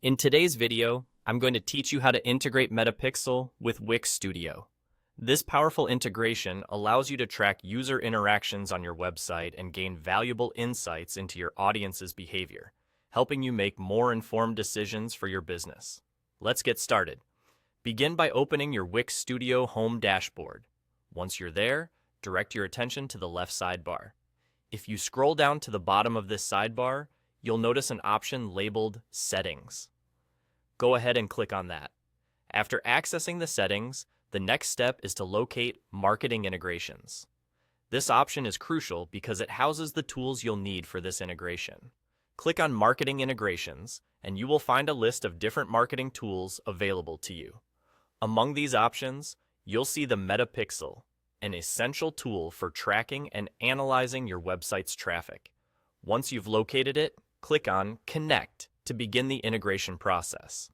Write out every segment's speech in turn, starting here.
In today's video, I'm going to teach you how to integrate Metapixel with Wix Studio. This powerful integration allows you to track user interactions on your website and gain valuable insights into your audience's behavior, helping you make more informed decisions for your business. Let's get started. Begin by opening your Wix Studio home dashboard. Once you're there, direct your attention to the left sidebar. If you scroll down to the bottom of this sidebar, you'll notice an option labeled Settings. Go ahead and click on that. After accessing the settings, the next step is to locate Marketing Integrations. This option is crucial because it houses the tools you'll need for this integration. Click on Marketing Integrations, and you will find a list of different marketing tools available to you. Among these options, you'll see the Metapixel, an essential tool for tracking and analyzing your website's traffic. Once you've located it, click on Connect to begin the integration process.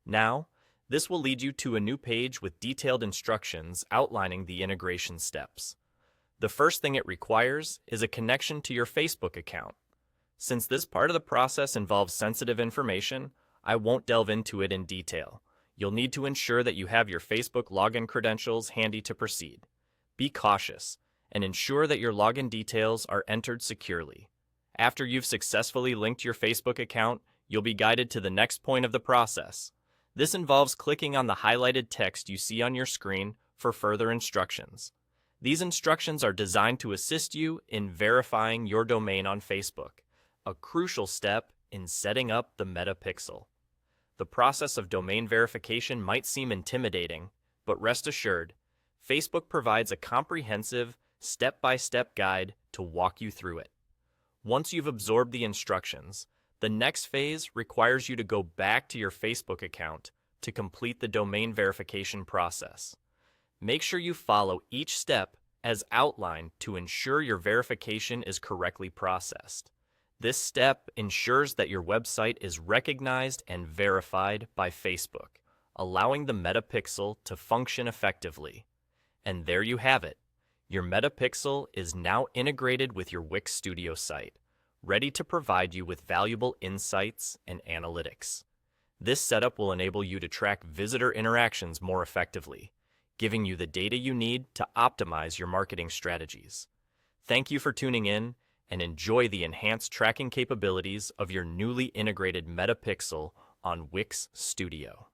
Now, this will lead you to a new page with detailed instructions outlining the integration steps. The first thing it requires is a connection to your Facebook account. Since this part of the process involves sensitive information, I won't delve into it in detail. You'll need to ensure that you have your Facebook login credentials handy to proceed. Be cautious and ensure that your login details are entered securely. After you've successfully linked your Facebook account, you'll be guided to the next point of the process. This involves clicking on the highlighted text you see on your screen for further instructions. These instructions are designed to assist you in verifying your domain on Facebook, a crucial step in setting up the Metapixel. The process of domain verification might seem intimidating, but rest assured, Facebook provides a comprehensive, step-by-step guide to walk you through it. Once you've absorbed the instructions, the next phase requires you to go back to your Facebook account to complete the domain verification process. Make sure you follow each step as outlined to ensure your verification is correctly processed. This step ensures that your website is recognized and verified by Facebook, allowing the Metapixel to function effectively. And there you have it. Your Metapixel is now integrated with your Wix Studio site, ready to provide you with valuable insights and analytics. This setup will enable you to track visitor interactions more effectively, giving you the data you need to optimize your marketing strategies. Thank you for tuning in, and enjoy the enhanced tracking capabilities of your newly integrated Metapixel on Wix Studio.